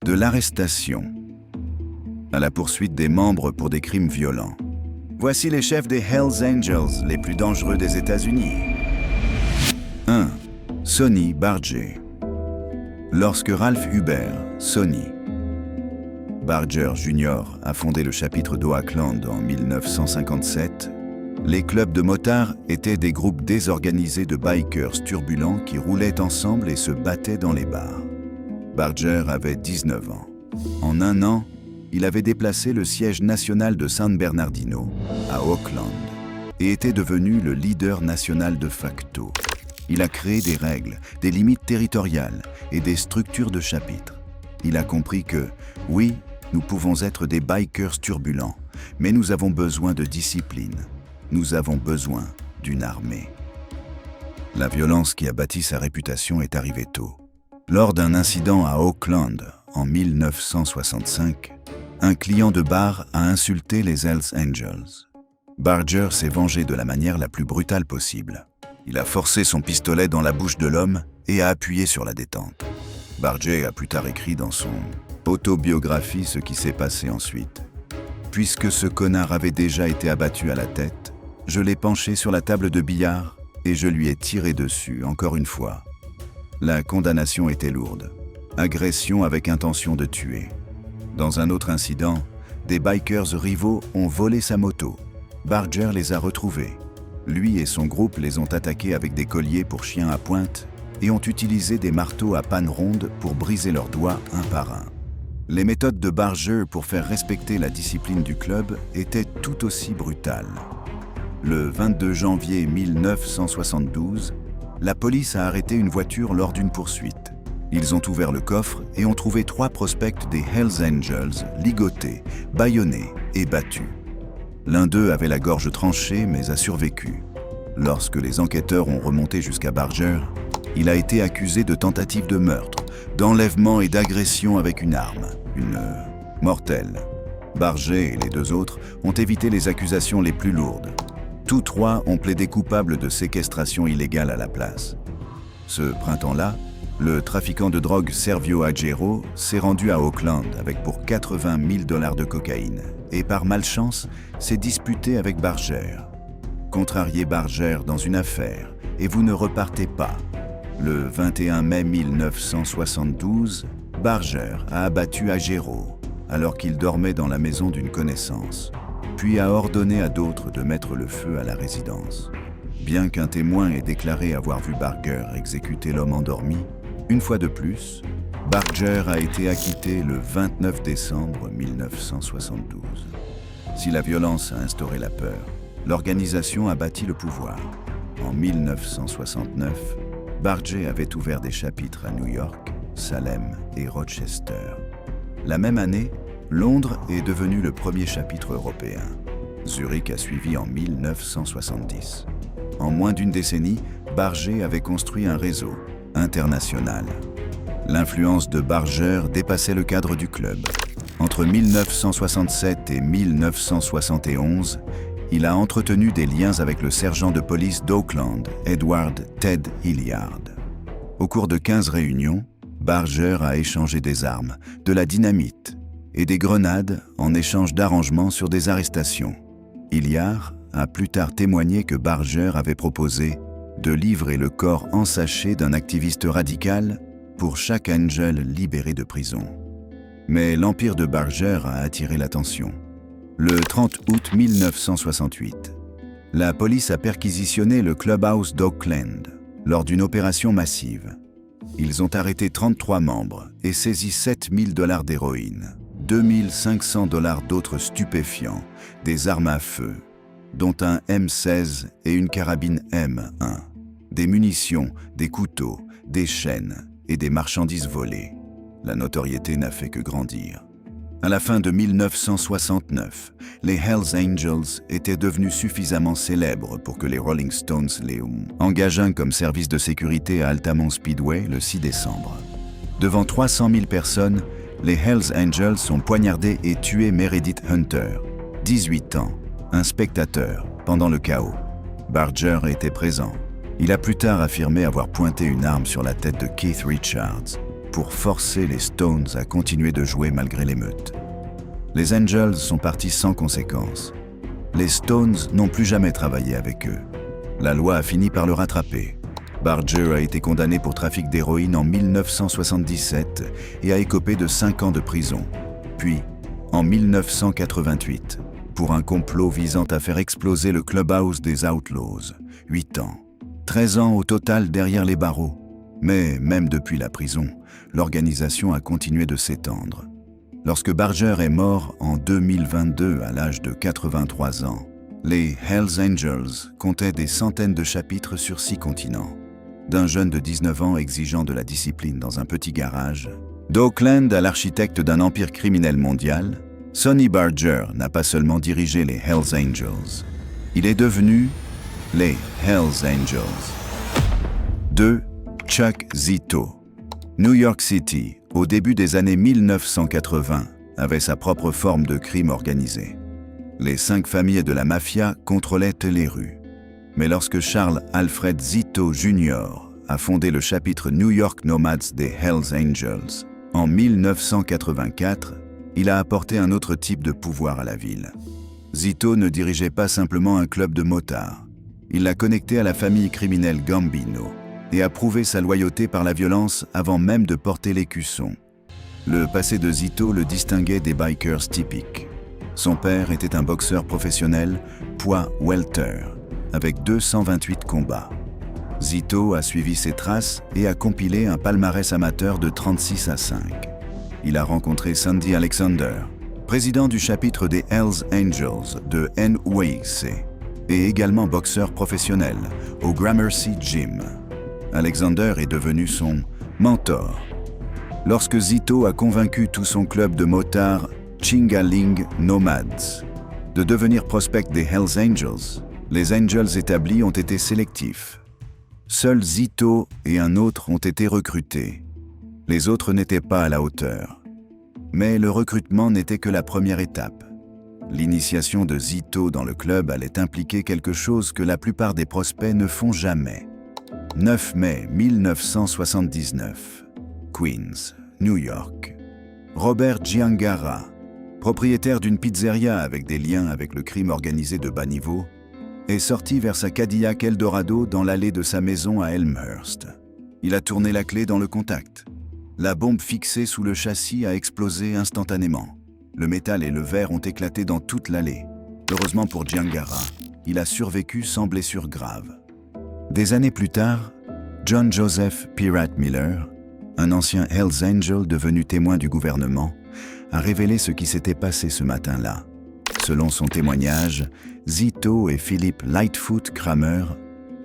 De l'arrestation à la poursuite des membres pour des crimes violents. Voici les chefs des Hells Angels les plus dangereux des États-Unis. 1. Sonny Barger. Lorsque Ralph Hubert, Sonny Barger Jr. a fondé le chapitre d'Oakland en 1957, les clubs de motards étaient des groupes désorganisés de bikers turbulents qui roulaient ensemble et se battaient dans les bars. Barger avait 19 ans. En un an, il avait déplacé le siège national de San Bernardino à Oakland et était devenu le leader national de facto. Il a créé des règles, des limites territoriales et des structures de chapitres. Il a compris que, oui, nous pouvons être des bikers turbulents, mais nous avons besoin de discipline. Nous avons besoin d'une armée. La violence qui a bâti sa réputation est arrivée tôt. Lors d'un incident à Oakland en 1965, un client de bar a insulté les Hells Angels. Barger s'est vengé de la manière la plus brutale possible. Il a forcé son pistolet dans la bouche de l'homme et a appuyé sur la détente. Barger a plus tard écrit dans son autobiographie ce qui s'est passé ensuite. Puisque ce connard avait déjà été abattu à la tête, je l'ai penché sur la table de billard et je lui ai tiré dessus, encore une fois. La condamnation était lourde. Agression avec intention de tuer. Dans un autre incident, des bikers rivaux ont volé sa moto. Barger les a retrouvés. Lui et son groupe les ont attaqués avec des colliers pour chiens à pointe et ont utilisé des marteaux à panne ronde pour briser leurs doigts un par un. Les méthodes de Barger pour faire respecter la discipline du club étaient tout aussi brutales. Le 22 janvier 1972, la police a arrêté une voiture lors d'une poursuite. Ils ont ouvert le coffre et ont trouvé 3 prospects des Hells Angels ligotés, bâillonnés et battus. L'un d'eux avait la gorge tranchée mais a survécu. Lorsque les enquêteurs ont remonté jusqu'à Barger, il a été accusé de tentative de meurtre, d'enlèvement et d'agression avec une arme, mortelle. Barger et les 2 autres ont évité les accusations les plus lourdes. Tous 3 ont plaidé coupables de séquestration illégale à la place. Ce printemps-là, le trafiquant de drogue Sergio Agero s'est rendu à Oakland avec pour $80 000 de cocaïne et par malchance s'est disputé avec Barger. Contrariez Barger dans une affaire et vous ne repartez pas. Le 21 mai 1972, Barger a abattu Agero alors qu'il dormait dans la maison d'une connaissance, puis a ordonné à d'autres de mettre le feu à la résidence. Bien qu'un témoin ait déclaré avoir vu Barger exécuter l'homme endormi, une fois de plus, Barger a été acquitté le 29 décembre 1972. Si la violence a instauré la peur, l'organisation a bâti le pouvoir. En 1969, Barger avait ouvert des chapitres à New York, Salem et Rochester. La même année, Londres est devenu le premier chapitre européen. Zurich a suivi en 1970. En moins d'une décennie, Barger avait construit un réseau international. L'influence de Barger dépassait le cadre du club. Entre 1967 et 1971, il a entretenu des liens avec le sergent de police d'Oakland, Edward Ted Hilliard. Au cours de 15 réunions, Barger a échangé des armes, de la dynamite et des grenades en échange d'arrangements sur des arrestations. Hilliard a plus tard témoigné que Barger avait proposé de livrer le corps ensaché d'un activiste radical pour chaque Angel libéré de prison. Mais l'empire de Barger a attiré l'attention. Le 30 août 1968, la police a perquisitionné le clubhouse d'Oakland lors d'une opération massive. Ils ont arrêté 33 membres et saisi $7 000 d'héroïne, $2 500 d'autres stupéfiants, des armes à feu, dont un M16 et une carabine M1, des munitions, des couteaux, des chaînes et des marchandises volées. La notoriété n'a fait que grandir. À la fin de 1969, les Hells Angels étaient devenus suffisamment célèbres pour que les Rolling Stones les engagent comme service de sécurité à Altamont Speedway le 6 décembre. Devant 300 000 personnes, les Hells Angels ont poignardé et tué Meredith Hunter, 18 ans, un spectateur, pendant le chaos. Barger était présent. Il a plus tard affirmé avoir pointé une arme sur la tête de Keith Richards pour forcer les Stones à continuer de jouer malgré l'émeute. Les Angels sont partis sans conséquence. Les Stones n'ont plus jamais travaillé avec eux. La loi a fini par le rattraper. Barger a été condamné pour trafic d'héroïne en 1977 et a écopé de 5 ans de prison. Puis, en 1988, pour un complot visant à faire exploser le Clubhouse des Outlaws. 8 ans. 13 ans au total derrière les barreaux. Mais même depuis la prison, l'organisation a continué de s'étendre. Lorsque Barger est mort en 2022 à l'âge de 83 ans, les Hells Angels comptaient des centaines de chapitres sur 6 continents. D'un jeune de 19 ans exigeant de la discipline dans un petit garage, d'Oakland à l'architecte d'un empire criminel mondial, Sonny Barger n'a pas seulement dirigé les Hells Angels. Il est devenu les Hells Angels. 2. Chuck Zito. New York City, au début des années 1980, avait sa propre forme de crime organisé. Les 5 familles de la mafia contrôlaient les rues. Mais lorsque Charles Alfred Zito Jr. a fondé le chapitre New York Nomads des Hells Angels, en 1984, il a apporté un autre type de pouvoir à la ville. Zito ne dirigeait pas simplement un club de motards. Il l'a connecté à la famille criminelle Gambino et a prouvé sa loyauté par la violence avant même de porter l'écusson. Le passé de Zito le distinguait des bikers typiques. Son père était un boxeur professionnel, poids welter, avec 228 combats. Zito a suivi ses traces et a compilé un palmarès amateur de 36-5. Il a rencontré Sandy Alexander, président du chapitre des Hells Angels de NYC, et également boxeur professionnel au Gramercy Gym. Alexander est devenu son mentor. Lorsque Zito a convaincu tout son club de motards Chingaling Nomads de devenir prospect des Hells Angels, les Angels établis ont été sélectifs. Seuls Zito et un autre ont été recrutés. Les autres n'étaient pas à la hauteur. Mais le recrutement n'était que la première étape. L'initiation de Zito dans le club allait impliquer quelque chose que la plupart des prospects ne font jamais. 9 mai 1979, Queens, New York. Robert Giangara, propriétaire d'une pizzeria avec des liens avec le crime organisé de bas niveau, est sorti vers sa Cadillac Eldorado dans l'allée de sa maison à Elmhurst. Il a tourné la clé dans le contact. La bombe fixée sous le châssis a explosé instantanément. Le métal et le verre ont éclaté dans toute l'allée. Heureusement pour Giangara, il a survécu sans blessure grave. Des années plus tard, John Joseph Pirate Miller, un ancien Hells Angel devenu témoin du gouvernement, a révélé ce qui s'était passé ce matin-là. Selon son témoignage, Zito et Philip Lightfoot Kramer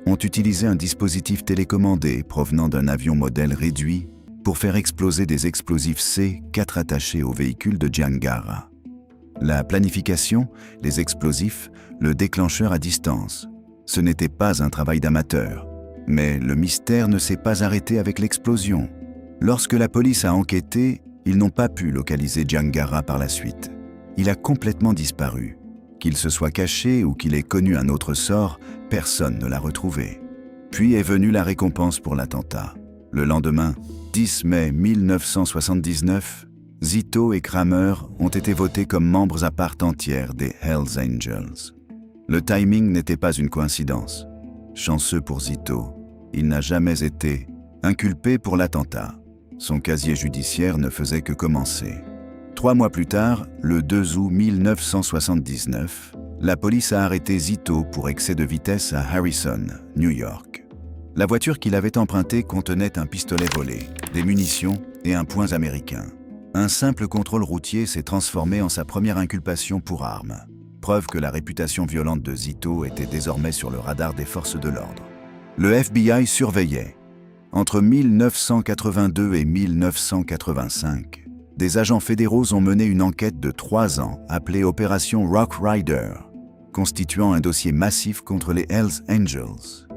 ont utilisé un dispositif télécommandé provenant d'un avion modèle réduit pour faire exploser des explosifs C4 attachés au véhicule de Giangara. La planification, les explosifs, le déclencheur à distance. Ce n'était pas un travail d'amateur. Mais le mystère ne s'est pas arrêté avec l'explosion. Lorsque la police a enquêté, ils n'ont pas pu localiser Giangara par la suite. Il a complètement disparu. Qu'il se soit caché ou qu'il ait connu un autre sort, personne ne l'a retrouvé. Puis est venue la récompense pour l'attentat. Le lendemain, 10 mai 1979, Zito et Kramer ont été votés comme membres à part entière des Hells Angels. Le timing n'était pas une coïncidence. Chanceux pour Zito, il n'a jamais été inculpé pour l'attentat. Son casier judiciaire ne faisait que commencer. 3 mois plus tard, le 2 août 1979, la police a arrêté Zito pour excès de vitesse à Harrison, New York. La voiture qu'il avait empruntée contenait un pistolet volé, des munitions et un poing américain. Un simple contrôle routier s'est transformé en sa première inculpation pour armes. Preuve que la réputation violente de Zito était désormais sur le radar des forces de l'ordre. Le FBI surveillait. Entre 1982 et 1985, des agents fédéraux ont mené une enquête de 3 ans appelée Opération Rock Rider, constituant un dossier massif contre les Hells Angels.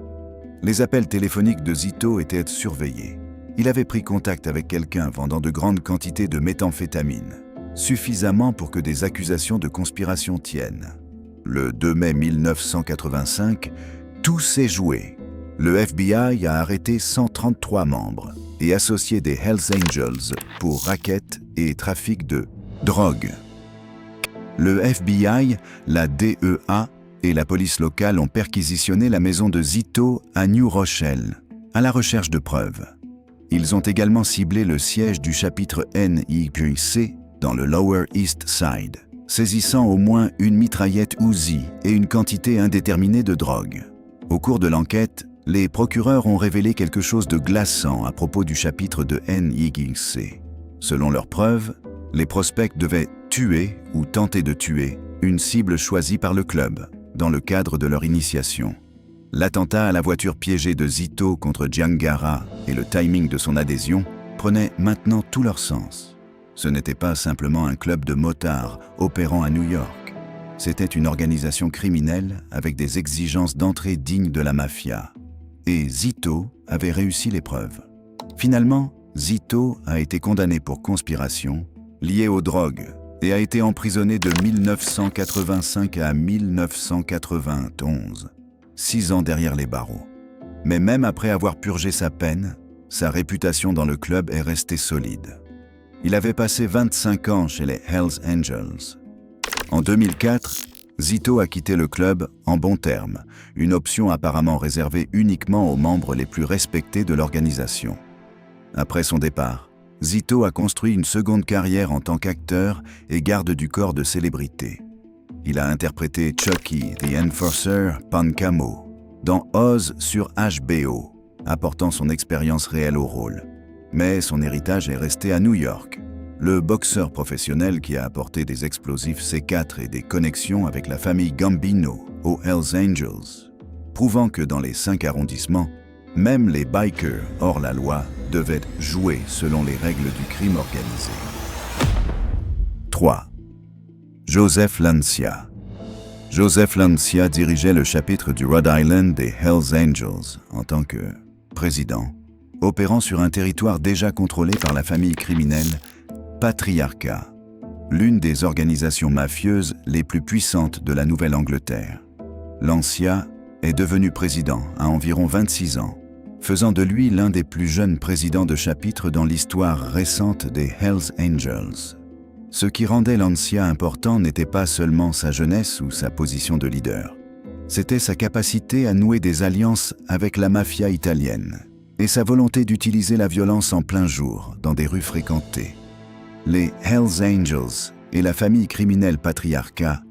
Les appels téléphoniques de Zito étaient surveillés. Il avait pris contact avec quelqu'un vendant de grandes quantités de méthamphétamine, suffisamment pour que des accusations de conspiration tiennent. Le 2 mai 1985, tout s'est joué. Le FBI a arrêté 133 membres et associé des Hells Angels pour racket et trafic de drogue. Le FBI, la DEA et la police locale ont perquisitionné la maison de Zito à New Rochelle, à la recherche de preuves. Ils ont également ciblé le siège du chapitre NYPD dans le Lower East Side, saisissant au moins une mitraillette Uzi et une quantité indéterminée de drogue. Au cours de l'enquête, les procureurs ont révélé quelque chose de glaçant à propos du chapitre de NYPD. Selon leurs preuves, les prospects devaient tuer ou tenter de tuer une cible choisie par le club dans le cadre de leur initiation. L'attentat à la voiture piégée de Zito contre Giangara et le timing de son adhésion prenaient maintenant tout leur sens. Ce n'était pas simplement un club de motards opérant à New York. C'était une organisation criminelle avec des exigences d'entrée dignes de la mafia. Et Zito avait réussi l'épreuve. Finalement, Zito a été condamné pour conspiration liée aux drogues et a été emprisonné de 1985 à 1991, 6 ans derrière les barreaux. Mais même après avoir purgé sa peine, sa réputation dans le club est restée solide. Il avait passé 25 ans chez les Hells Angels. En 2004, Zito a quitté le club en bons termes, une option apparemment réservée uniquement aux membres les plus respectés de l'organisation. Après son départ, Zito a construit une seconde carrière en tant qu'acteur et garde du corps de célébrité. Il a interprété Chucky the Enforcer Pancamo dans Oz sur HBO, apportant son expérience réelle au rôle. Mais son héritage est resté à New York. Le boxeur professionnel qui a apporté des explosifs C4 et des connexions avec la famille Gambino aux Hells Angels, prouvant que dans les 5 arrondissements, même les bikers hors la loi devaient jouer selon les règles du crime organisé. 3. Joseph Lancia. Joseph Lancia dirigeait le chapitre du Rhode Island des Hells Angels en tant que président, opérant sur un territoire déjà contrôlé par la famille criminelle Patriarcat, l'une des organisations mafieuses les plus puissantes de la Nouvelle-Angleterre. Lancia est devenu président à environ 26 ans, faisant de lui l'un des plus jeunes présidents de chapitre dans l'histoire récente des Hells Angels. Ce qui rendait Lancia important n'était pas seulement sa jeunesse ou sa position de leader. C'était sa capacité à nouer des alliances avec la mafia italienne et sa volonté d'utiliser la violence en plein jour dans des rues fréquentées. Les Hells Angels et la famille criminelle Patriarcat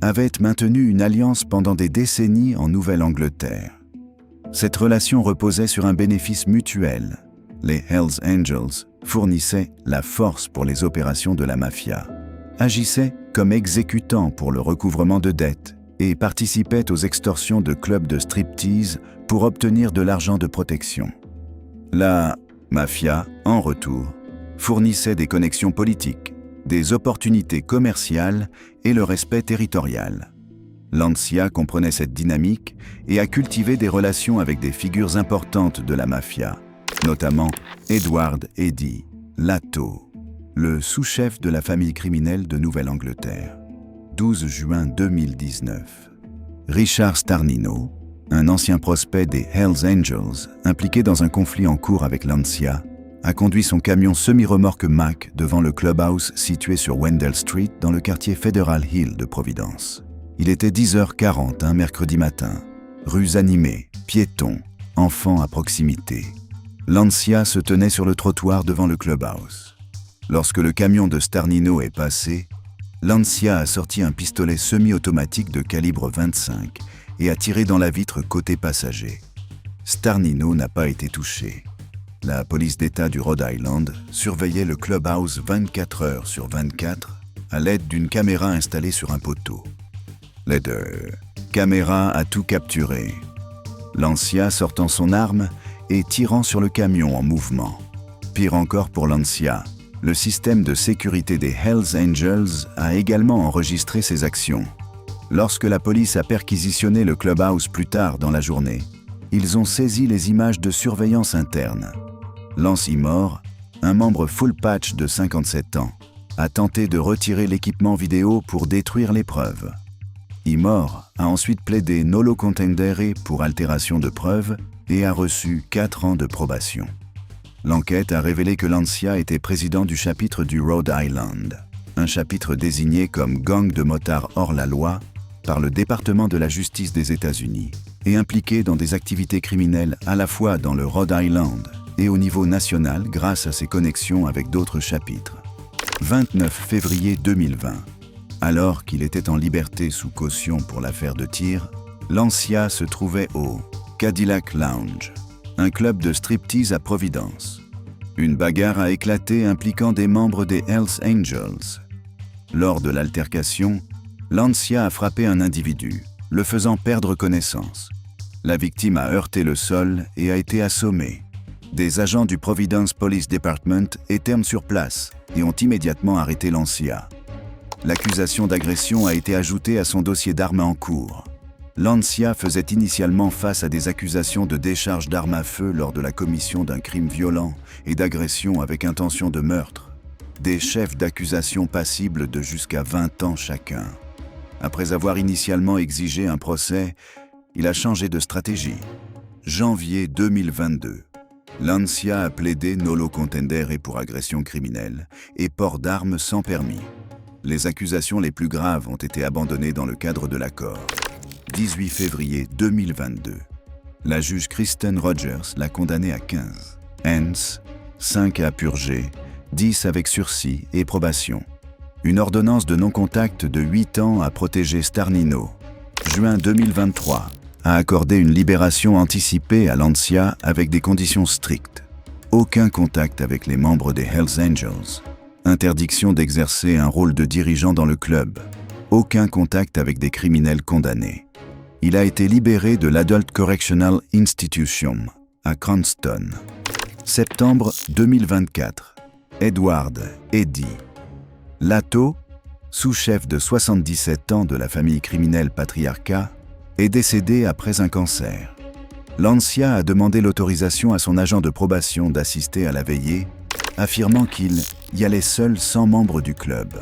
avaient maintenu une alliance pendant des décennies en Nouvelle-Angleterre. Cette relation reposait sur un bénéfice mutuel. Les Hells Angels fournissaient la force pour les opérations de la mafia, agissaient comme exécutants pour le recouvrement de dettes et participaient aux extorsions de clubs de striptease pour obtenir de l'argent de protection. La mafia, en retour, fournissait des connexions politiques, des opportunités commerciales et le respect territorial. Lancia comprenait cette dynamique et a cultivé des relations avec des figures importantes de la mafia, notamment Edward Eddie Latto, le sous-chef de la famille criminelle de Nouvelle-Angleterre. 12 juin 2019. Richard Starnino, un ancien prospect des Hells Angels impliqué dans un conflit en cours avec Lancia, a conduit son camion semi-remorque Mack devant le clubhouse situé sur Wendell Street dans le quartier Federal Hill de Providence. Il était 10h40 un mercredi matin. Rues animées, piétons, enfants à proximité. Lancia se tenait sur le trottoir devant le clubhouse. Lorsque le camion de Starnino est passé, Lancia a sorti un pistolet semi-automatique de calibre 25 et a tiré dans la vitre côté passager. Starnino n'a pas été touché. La police d'État du Rhode Island surveillait le clubhouse 24 heures sur 24 à l'aide d'une caméra installée sur un poteau. L'aide caméra a tout capturé. Lancia sortant son arme et tirant sur le camion en mouvement. Pire encore pour Lancia, le système de sécurité des Hells Angels a également enregistré ses actions. Lorsque la police a perquisitionné le clubhouse plus tard dans la journée, ils ont saisi les images de surveillance interne. Lance Imor, un membre full patch de 57 ans, a tenté de retirer l'équipement vidéo pour détruire les preuves. Imor a ensuite plaidé nolo contendere pour altération de preuves et a reçu 4 ans de probation. L'enquête a révélé que Lancia était président du chapitre du Rhode Island, un chapitre désigné comme gang de motards hors la loi par le département de la justice des États-Unis et impliqué dans des activités criminelles à la fois dans le Rhode Island et au niveau national grâce à ses connexions avec d'autres chapitres. 29 février 2020. Alors qu'il était en liberté sous caution pour l'affaire de tir, Lancia se trouvait au Cadillac Lounge, un club de striptease à Providence. Une bagarre a éclaté impliquant des membres des Hells Angels. Lors de l'altercation, Lancia a frappé un individu, le faisant perdre connaissance. La victime a heurté le sol et a été assommée. Des agents du Providence Police Department étaient sur place et ont immédiatement arrêté Lancia. L'accusation d'agression a été ajoutée à son dossier d'armes en cours. Lancia faisait initialement face à des accusations de décharge d'armes à feu lors de la commission d'un crime violent et d'agression avec intention de meurtre. Des chefs d'accusation passibles de jusqu'à 20 ans chacun. Après avoir initialement exigé un procès, il a changé de stratégie. Janvier 2022. Lancia a plaidé nolo contendere pour agression criminelle et port d'armes sans permis. Les accusations les plus graves ont été abandonnées dans le cadre de l'accord. 18 février 2022. La juge Kristen Rogers l'a condamné à 15 ans, 5 à purger, 10 avec sursis et probation. Une ordonnance de non-contact de 8 ans a protégé Starnino. Juin 2023. A accordé une libération anticipée à Lancia avec des conditions strictes. Aucun contact avec les membres des Hells Angels. Interdiction d'exercer un rôle de dirigeant dans le club. Aucun contact avec des criminels condamnés. Il a été libéré de l'Adult Correctional Institution à Cranston. Septembre 2024. Edward Eddy Latto, sous-chef de 77 ans de la famille criminelle Patriarcat, est décédé après un cancer. Lancia a demandé l'autorisation à son agent de probation d'assister à la veillée, affirmant qu'il y allait seul sans membres du club.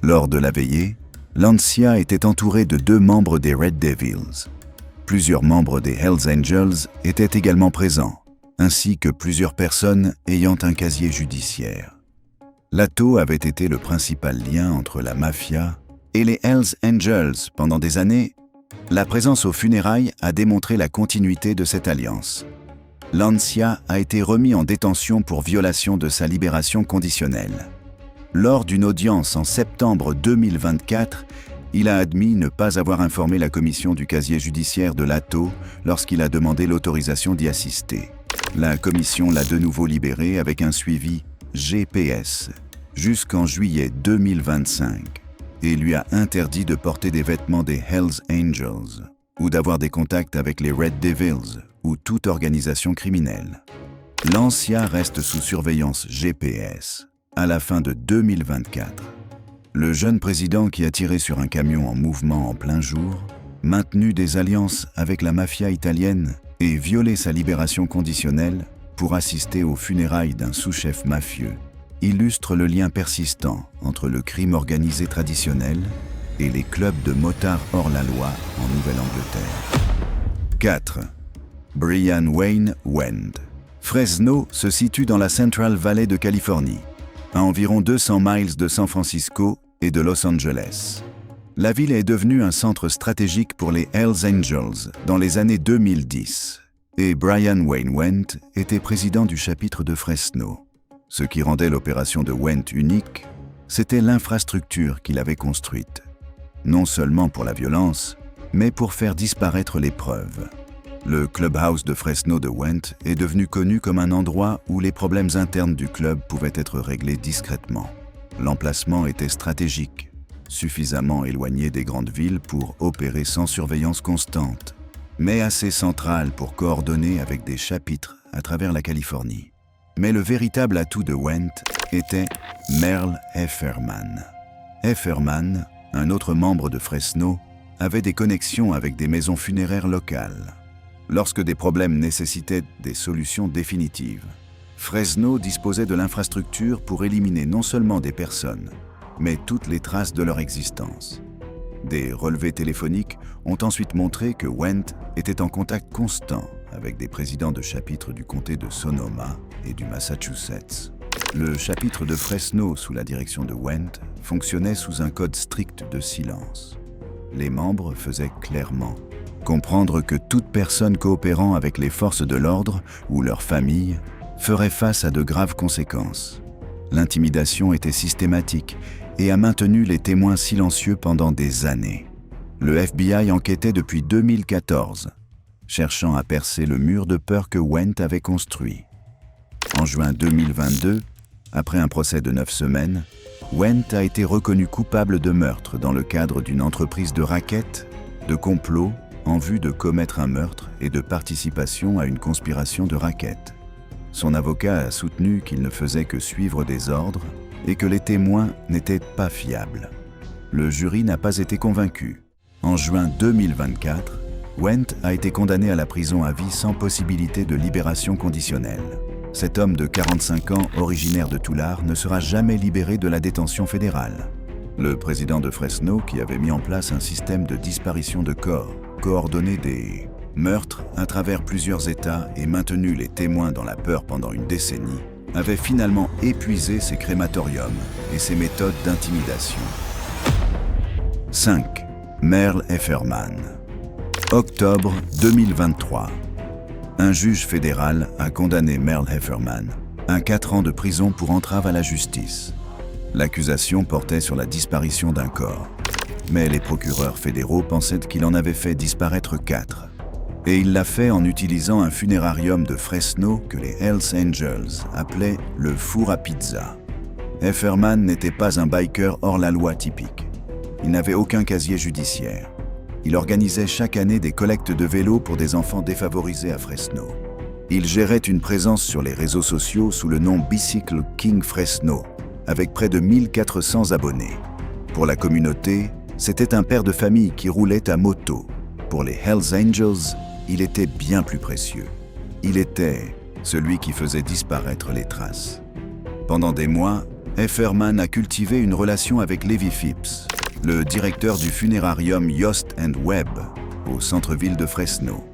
Lors de la veillée, Lancia était entouré de 2 membres des Red Devils. Plusieurs membres des Hells Angels étaient également présents, ainsi que plusieurs personnes ayant un casier judiciaire. Latto avait été le principal lien entre la mafia et les Hells Angels pendant des années. La présence aux funérailles a démontré la continuité de cette alliance. Lancia a été remis en détention pour violation de sa libération conditionnelle. Lors d'une audience en septembre 2024, il a admis ne pas avoir informé la commission du casier judiciaire de Latto lorsqu'il a demandé l'autorisation d'y assister. La commission l'a de nouveau libéré avec un suivi GPS jusqu'en juillet 2025. Et lui a interdit de porter des vêtements des Hells Angels ou d'avoir des contacts avec les Red Devils ou toute organisation criminelle. Lancia reste sous surveillance GPS à la fin de 2024. Le jeune président qui a tiré sur un camion en mouvement en plein jour, maintenu des alliances avec la mafia italienne et violé sa libération conditionnelle pour assister aux funérailles d'un sous-chef mafieux, illustre le lien persistant entre le crime organisé traditionnel et les clubs de motards hors la loi en Nouvelle-Angleterre. 4. Brian Wayne Wendt. Fresno se situe dans la Central Valley de Californie, à environ 200 miles de San Francisco et de Los Angeles. La ville est devenue un centre stratégique pour les Hells Angels dans les années 2010, et Brian Wayne Wendt était président du chapitre de Fresno. Ce qui rendait l'opération de Wendt unique, c'était l'infrastructure qu'il avait construite. Non seulement pour la violence, mais pour faire disparaître les preuves. Le clubhouse de Fresno de Wendt est devenu connu comme un endroit où les problèmes internes du club pouvaient être réglés discrètement. L'emplacement était stratégique, suffisamment éloigné des grandes villes pour opérer sans surveillance constante, mais assez central pour coordonner avec des chapitres à travers la Californie. Mais le véritable atout de Wendt était Merle Hefferman. Hefferman, un autre membre de Fresno, avait des connexions avec des maisons funéraires locales. Lorsque des problèmes nécessitaient des solutions définitives, Fresno disposait de l'infrastructure pour éliminer non seulement des personnes, mais toutes les traces de leur existence. Des relevés téléphoniques ont ensuite montré que Wendt était en contact constant avec des présidents de chapitres du comté de Sonoma et du Massachusetts. Le chapitre de Fresno, sous la direction de Wendt, fonctionnait sous un code strict de silence. Les membres faisaient clairement comprendre que toute personne coopérant avec les forces de l'ordre ou leur famille ferait face à de graves conséquences. L'intimidation était systématique et a maintenu les témoins silencieux pendant des années. Le FBI enquêtait depuis 2014, cherchant à percer le mur de peur que Wendt avait construit. En juin 2022, après un procès de 9 semaines, Wendt a été reconnu coupable de meurtre dans le cadre d'une entreprise de racket, de complot en vue de commettre un meurtre et de participation à une conspiration de racket. Son avocat a soutenu qu'il ne faisait que suivre des ordres et que les témoins n'étaient pas fiables. Le jury n'a pas été convaincu. En juin 2024, Wendt a été condamné à la prison à vie sans possibilité de libération conditionnelle. Cet homme de 45 ans, originaire de Tulare, ne sera jamais libéré de la détention fédérale. Le président de Fresno, qui avait mis en place un système de disparition de corps, coordonné des meurtres à travers plusieurs États et maintenu les témoins dans la peur pendant une décennie, avait finalement épuisé ses crématoriums et ses méthodes d'intimidation. 5. Merle Heffernan. Octobre 2023. Un juge fédéral a condamné Merle Heffernan à 4 ans de prison pour entrave à la justice. L'accusation portait sur la disparition d'un corps, mais les procureurs fédéraux pensaient qu'il en avait fait disparaître 4. Et il l'a fait en utilisant un funérarium de Fresno que les Hells Angels appelaient le four à pizza. Heffernan n'était pas un biker hors la loi typique. Il n'avait aucun casier judiciaire. Il organisait chaque année des collectes de vélos pour des enfants défavorisés à Fresno. Il gérait une présence sur les réseaux sociaux sous le nom Bicycle King Fresno, avec près de 1400 abonnés. Pour la communauté, c'était un père de famille qui roulait à moto. Pour les Hells Angels, il était bien plus précieux. Il était celui qui faisait disparaître les traces. Pendant des mois, Heffernan a cultivé une relation avec Levi Phipps, le directeur du funérarium Yost & Webb, au centre-ville de Fresno.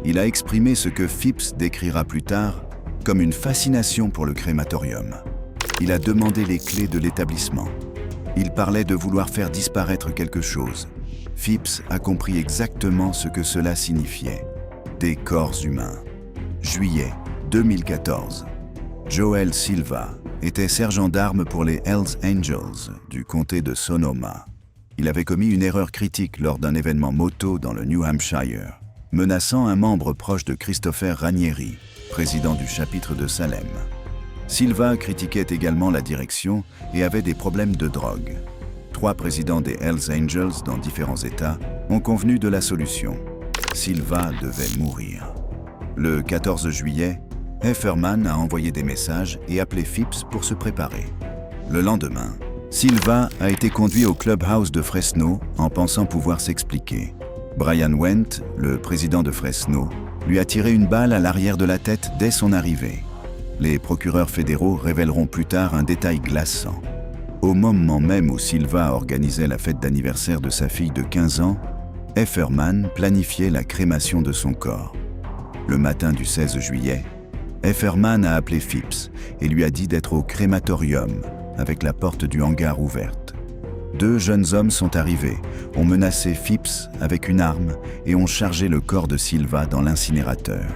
Il a exprimé ce que Phipps décrira plus tard comme une fascination pour le crématorium. Il a demandé les clés de l'établissement. Il parlait de vouloir faire disparaître quelque chose. Phipps a compris exactement ce que cela signifiait. Des corps humains. Juillet 2014. Joel Silva était sergent d'armes pour les Hells Angels du comté de Sonoma. Il avait commis une erreur critique lors d'un événement moto dans le New Hampshire, menaçant un membre proche de Christopher Ranieri, président du chapitre de Salem. Silva critiquait également la direction et avait des problèmes de drogue. 3 présidents des Hells Angels dans différents États ont convenu de la solution. Silva devait mourir. Le 14 juillet, Heffernan a envoyé des messages et appelé Phipps pour se préparer. Le lendemain, Silva a été conduit au clubhouse de Fresno en pensant pouvoir s'expliquer. Brian Wendt, le président de Fresno, lui a tiré une balle à l'arrière de la tête dès son arrivée. Les procureurs fédéraux révéleront plus tard un détail glaçant. Au moment même où Silva organisait la fête d'anniversaire de sa fille de 15 ans, Heffernan planifiait la crémation de son corps. Le matin du 16 juillet, Heffernan a appelé Phipps et lui a dit d'être au crématorium, avec la porte du hangar ouverte. 2 jeunes hommes sont arrivés, ont menacé Phipps avec une arme et ont chargé le corps de Silva dans l'incinérateur.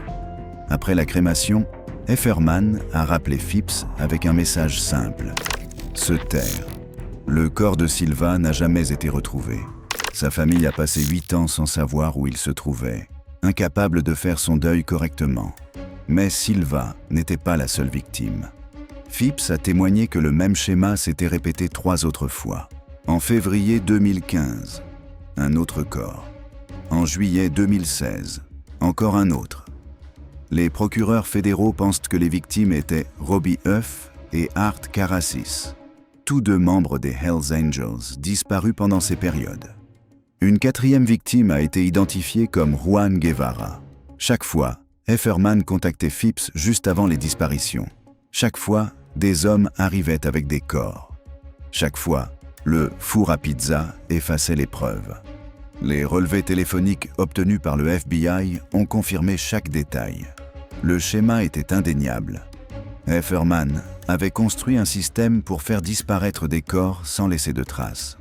Après la crémation, Heffernan a rappelé Phipps avec un message simple: se taire. Le corps de Silva n'a jamais été retrouvé. Sa famille a passé 8 ans sans savoir où il se trouvait, incapable de faire son deuil correctement. Mais Silva n'était pas la seule victime. Phipps a témoigné que le même schéma s'était répété 3 autres fois. En février 2015, un autre corps. En juillet 2016, encore un autre. Les procureurs fédéraux pensent que les victimes étaient Robbie Huff et Art Karassis, tous 2 membres des Hells Angels disparus pendant ces périodes. Une 4e victime a été identifiée comme Juan Guevara. Chaque fois, Heffernan contactait Phipps juste avant les disparitions. Chaque fois, des hommes arrivaient avec des corps. Chaque fois, le four à pizza effaçait les preuves. Les relevés téléphoniques obtenus par le FBI ont confirmé chaque détail. Le schéma était indéniable. Hefferman avait construit un système pour faire disparaître des corps sans laisser de traces.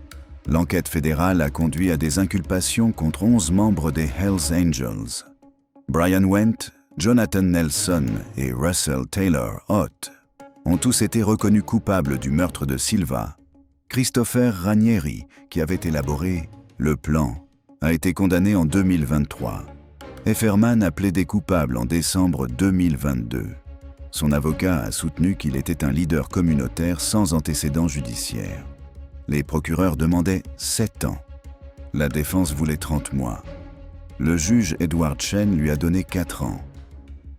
L'enquête fédérale a conduit à des inculpations contre 11 membres des Hells Angels. Brian Wendt, Jonathan Nelson et Russell Taylor Ott ont tous été reconnus coupables du meurtre de Silva. Christopher Ranieri, qui avait élaboré le plan, a été condamné en 2023. Hefferman a plaidé coupable en décembre 2022. Son avocat a soutenu qu'il était un leader communautaire sans antécédent judiciaire. Les procureurs demandaient 7 ans. La défense voulait 30 mois. Le juge Edward Chen lui a donné 4 ans.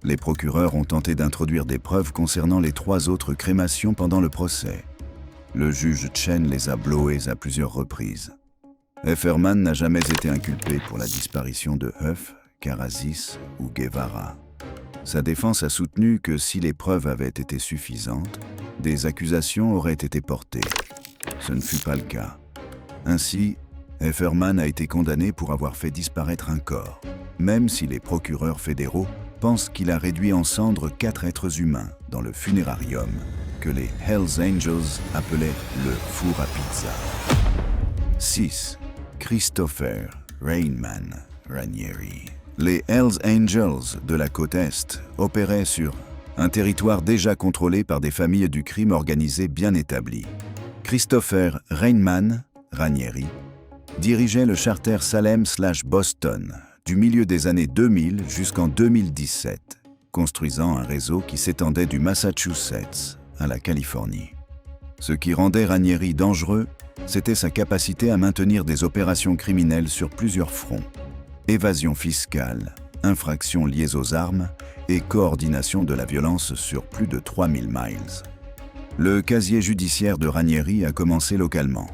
Les procureurs ont tenté d'introduire des preuves concernant les 3 autres crémations pendant le procès. Le juge Chen les a blowées à plusieurs reprises. Hefferman n'a jamais été inculpé pour la disparition de Huff, Karasis ou Guevara. Sa défense a soutenu que si les preuves avaient été suffisantes, des accusations auraient été portées. Ce ne fut pas le cas. Ainsi, Hefferman a été condamné pour avoir fait disparaître un corps, même si les procureurs fédéraux pensent qu'il a réduit en cendres 4 êtres humains dans le funérarium que les Hells Angels appelaient le four à pizza. 6. Christopher Rainman Ranieri. Les Hells Angels de la côte Est opéraient sur un territoire déjà contrôlé par des familles du crime organisé bien établies. Christopher Rainman Ranieri dirigeait le charter Salem/Boston du milieu des années 2000 jusqu'en 2017, construisant un réseau qui s'étendait du Massachusetts à la Californie. Ce qui rendait Ranieri dangereux, c'était sa capacité à maintenir des opérations criminelles sur plusieurs fronts. Évasion fiscale, infractions liées aux armes et coordination de la violence sur plus de 3000 miles. Le casier judiciaire de Ranieri a commencé localement.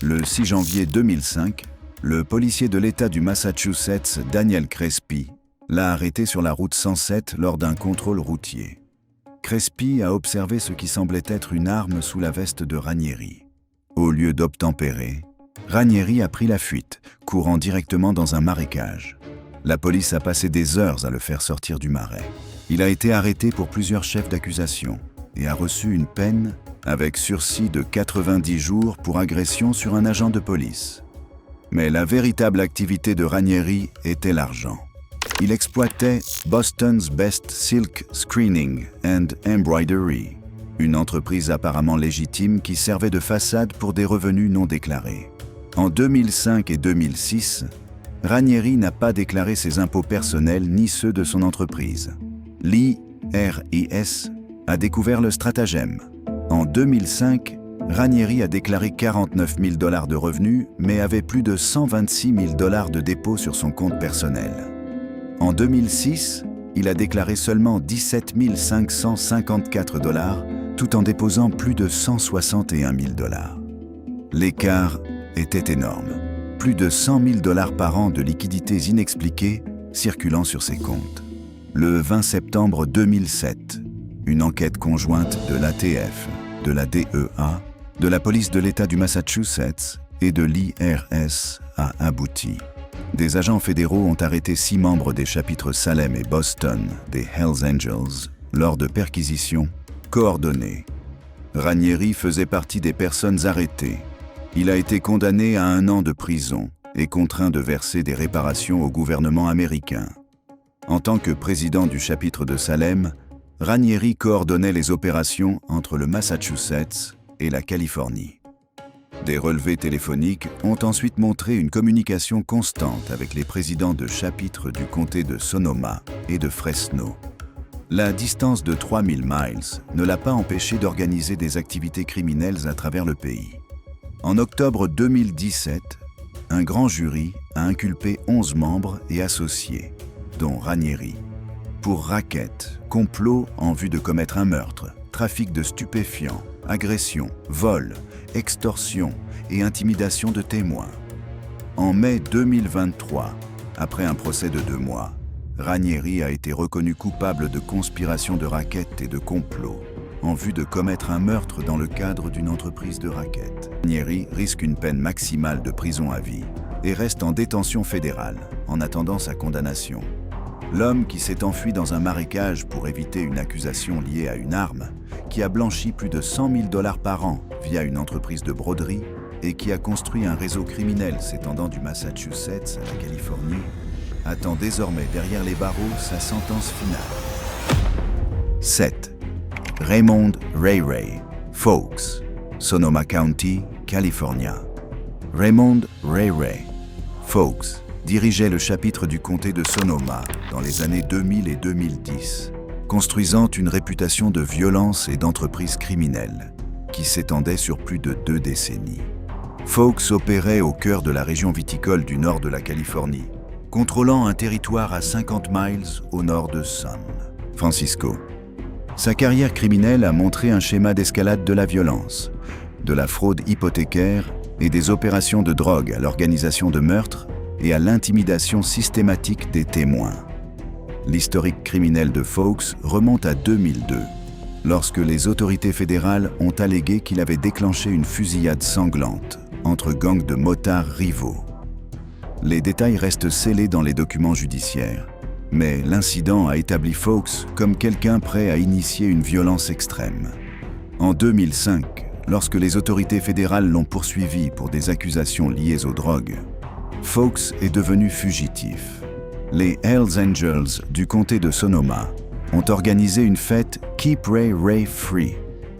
Le 6 janvier 2005, le policier de l'État du Massachusetts, Daniel Crespi, l'a arrêté sur la route 107 lors d'un contrôle routier. Crespi a observé ce qui semblait être une arme sous la veste de Ranieri. Au lieu d'obtempérer, Ranieri a pris la fuite, courant directement dans un marécage. La police a passé des heures à le faire sortir du marais. Il a été arrêté pour plusieurs chefs d'accusation et a reçu une peine avec sursis de 90 jours pour agression sur un agent de police. Mais la véritable activité de Ranieri était l'argent. Il exploitait Boston's Best Silk Screening and Embroidery, une entreprise apparemment légitime qui servait de façade pour des revenus non déclarés. En 2005 et 2006, Ranieri n'a pas déclaré ses impôts personnels ni ceux de son entreprise. L'IRS a découvert le stratagème. En 2005, Ranieri a déclaré 49 000 $ de revenus, mais avait plus de 126 000 $ de dépôts sur son compte personnel. En 2006, il a déclaré seulement 17 554 $, tout en déposant plus de 161 000 $. L'écart était énorme. Plus de 100 000 $ par an de liquidités inexpliquées circulant sur ses comptes. Le 20 septembre 2007, une enquête conjointe de l'ATF, de la DEA, de la police de l'État du Massachusetts et de l'IRS a abouti. Des agents fédéraux ont arrêté 6 membres des chapitres Salem et Boston des Hells Angels lors de perquisitions coordonnées. Ranieri faisait partie des personnes arrêtées. Il a été condamné à 1 an de prison et contraint de verser des réparations au gouvernement américain. En tant que président du chapitre de Salem, Ranieri coordonnait les opérations entre le Massachusetts et la Californie. Des relevés téléphoniques ont ensuite montré une communication constante avec les présidents de chapitres du comté de Sonoma et de Fresno. La distance de 3000 miles ne l'a pas empêché d'organiser des activités criminelles à travers le pays. En octobre 2017, un grand jury a inculpé 11 membres et associés, dont Ranieri, pour racket, complot en vue de commettre un meurtre, trafic de stupéfiants, agression, vol, extorsion et intimidation de témoins. En mai 2023, après un procès de 2 mois, Ranieri a été reconnu coupable de conspiration de racket et de complot en vue de commettre un meurtre dans le cadre d'une entreprise de racket. Ranieri risque une peine maximale de prison à vie et reste en détention fédérale, en attendant sa condamnation. L'homme qui s'est enfui dans un marécage pour éviter une accusation liée à une arme, qui a blanchi plus de $100 000 par an via une entreprise de broderie et qui a construit un réseau criminel s'étendant du Massachusetts à la Californie, attend désormais derrière les barreaux sa sentence finale. 7. Raymond Ray Ray, Fawkes, Sonoma County, California. Raymond Ray Ray, Fawkes, dirigeait le chapitre du comté de Sonoma dans les années 2000 et 2010, construisant une réputation de violence et d'entreprise criminelle qui s'étendait sur plus de 2 décennies. Fawkes opérait au cœur de la région viticole du nord de la Californie, contrôlant un territoire à 50 miles au nord de San Francisco. Sa carrière criminelle a montré un schéma d'escalade de la violence, de la fraude hypothécaire et des opérations de drogue à l'organisation de meurtres et à l'intimidation systématique des témoins. L'historique criminel de Fawkes remonte à 2002, lorsque les autorités fédérales ont allégué qu'il avait déclenché une fusillade sanglante entre gangs de motards rivaux. Les détails restent scellés dans les documents judiciaires, mais l'incident a établi Fawkes comme quelqu'un prêt à initier une violence extrême. En 2005, lorsque les autorités fédérales l'ont poursuivi pour des accusations liées aux drogues, Fawkes est devenu fugitif. Les Hells Angels du comté de Sonoma ont organisé une fête Keep Ray Ray Free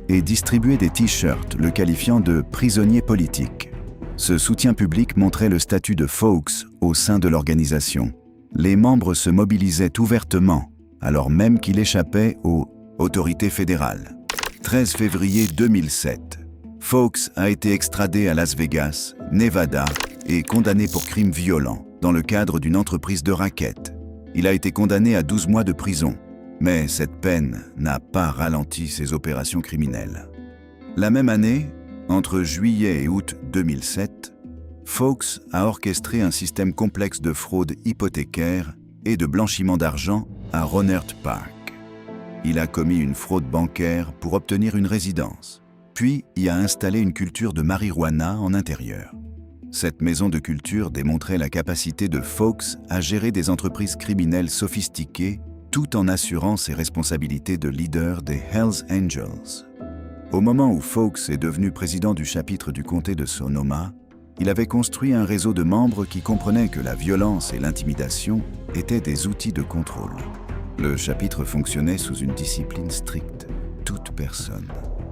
et distribué des t-shirts le qualifiant de prisonnier politique. Ce soutien public montrait le statut de Fawkes au sein de l'organisation. Les membres se mobilisaient ouvertement, alors même qu'il échappait aux autorités fédérales. 13 février 2007, Fawkes a été extradé à Las Vegas, Nevada, et condamné pour crimes violents dans le cadre d'une entreprise de racket. Il a été condamné à 12 mois de prison, mais cette peine n'a pas ralenti ses opérations criminelles. La même année, entre juillet et août 2007, Fawkes a orchestré un système complexe de fraude hypothécaire et de blanchiment d'argent à Rohnert Park. Il a commis une fraude bancaire pour obtenir une résidence, puis y a installé une culture de marijuana en intérieur. Cette maison de culture démontrait la capacité de Fawkes à gérer des entreprises criminelles sophistiquées tout en assurant ses responsabilités de leader des Hells Angels. Au moment où Fawkes est devenu président du chapitre du comté de Sonoma, il avait construit un réseau de membres qui comprenait que la violence et l'intimidation étaient des outils de contrôle. Le chapitre fonctionnait sous une discipline stricte. Toute personne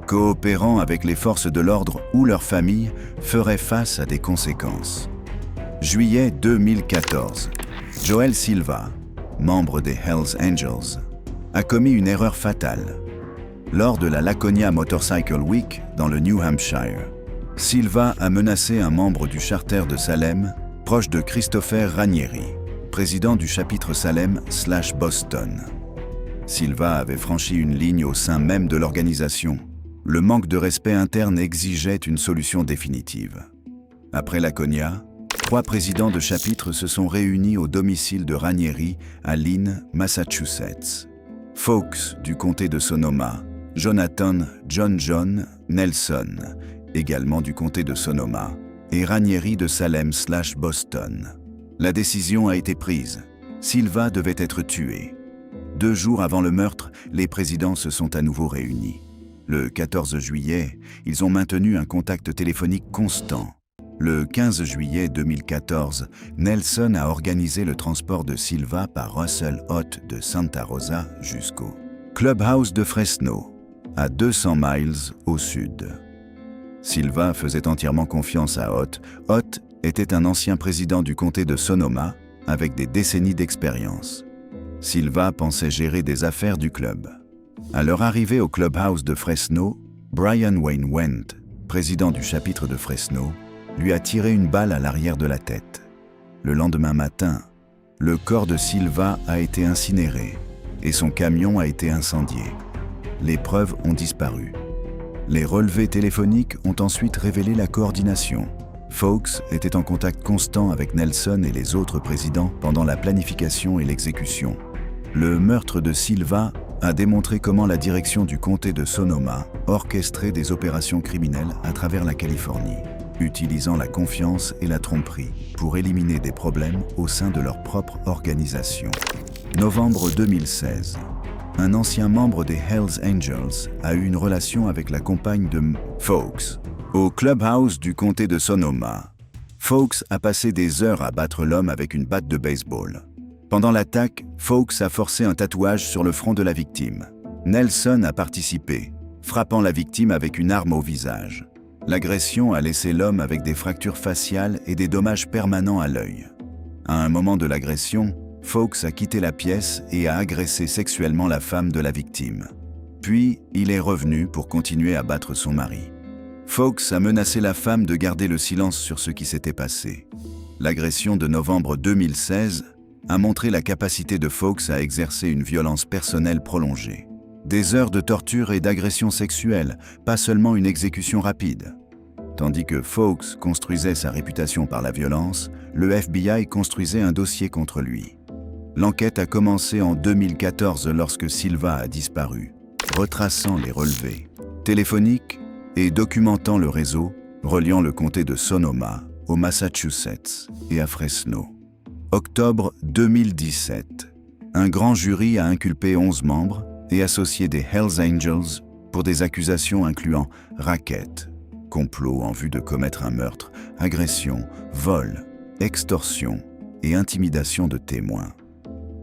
coopérant avec les forces de l'ordre ou leur famille ferait face à des conséquences. Juillet 2014, Joel Silva, membre des Hells Angels, a commis une erreur fatale. Lors de la Laconia Motorcycle Week dans le New Hampshire, Silva a menacé un membre du charter de Salem, proche de Christopher Ranieri, président du chapitre Salem/Boston. Silva avait franchi une ligne au sein même de l'organisation. Le manque de respect interne exigeait une solution définitive. Après Laconia, 3 présidents de chapitre se sont réunis au domicile de Ranieri à Lynn, Massachusetts. Fawkes du comté de Sonoma, Jonathan John Nelson, également du comté de Sonoma, et Ranieri de Salem/Boston. La décision a été prise. Silva devait être tué. 2 jours avant le meurtre, les présidents se sont à nouveau réunis. Le 14 juillet, ils ont maintenu un contact téléphonique constant. Le 15 juillet 2014, Nelson a organisé le transport de Silva par Russell Ott de Santa Rosa jusqu'au Clubhouse de Fresno, à 200 miles au sud. Silva faisait entièrement confiance à Ott. Ott était un ancien président du comté de Sonoma avec des décennies d'expérience. Silva pensait gérer des affaires du club. À leur arrivée au Clubhouse de Fresno, Brian Wayne Wendt, président du chapitre de Fresno, lui a tiré une balle à l'arrière de la tête. Le lendemain matin, le corps de Silva a été incinéré et son camion a été incendié. Les preuves ont disparu. Les relevés téléphoniques ont ensuite révélé la coordination. Fawkes était en contact constant avec Nelson et les autres présidents pendant la planification et l'exécution. Le meurtre de Silva a démontré comment la direction du comté de Sonoma orchestrait des opérations criminelles à travers la Californie. utilisant la confiance et la tromperie pour éliminer des problèmes au sein de leur propre organisation. Novembre 2016. Un ancien membre des Hells Angels a eu une relation avec la compagne de Fawkes au clubhouse du comté de Sonoma. Fawkes a passé des heures à battre l'homme avec une batte de baseball. Pendant l'attaque, Fawkes a forcé un tatouage sur le front de la victime. Nelson a participé, frappant la victime avec une arme au visage. L'agression a laissé l'homme avec des fractures faciales et des dommages permanents à l'œil. À un moment de l'agression, Fawkes a quitté la pièce et a agressé sexuellement la femme de la victime. Puis, il est revenu pour continuer à battre son mari. Fawkes a menacé la femme de garder le silence sur ce qui s'était passé. L'agression de novembre 2016 a montré la capacité de Fawkes à exercer une violence personnelle prolongée. Des heures de torture et d'agression sexuelle, pas seulement une exécution rapide. Tandis que Fawkes construisait sa réputation par la violence, le FBI construisait un dossier contre lui. L'enquête a commencé en 2014 lorsque Silva a disparu, retraçant les relevés téléphoniques et documentant le réseau reliant le comté de Sonoma au Massachusetts et à Fresno. Octobre 2017. Un grand jury a inculpé 11 membres et associés des Hells Angels pour des accusations incluant racket, complot en vue de commettre un meurtre, agression, vol, extorsion et intimidation de témoins.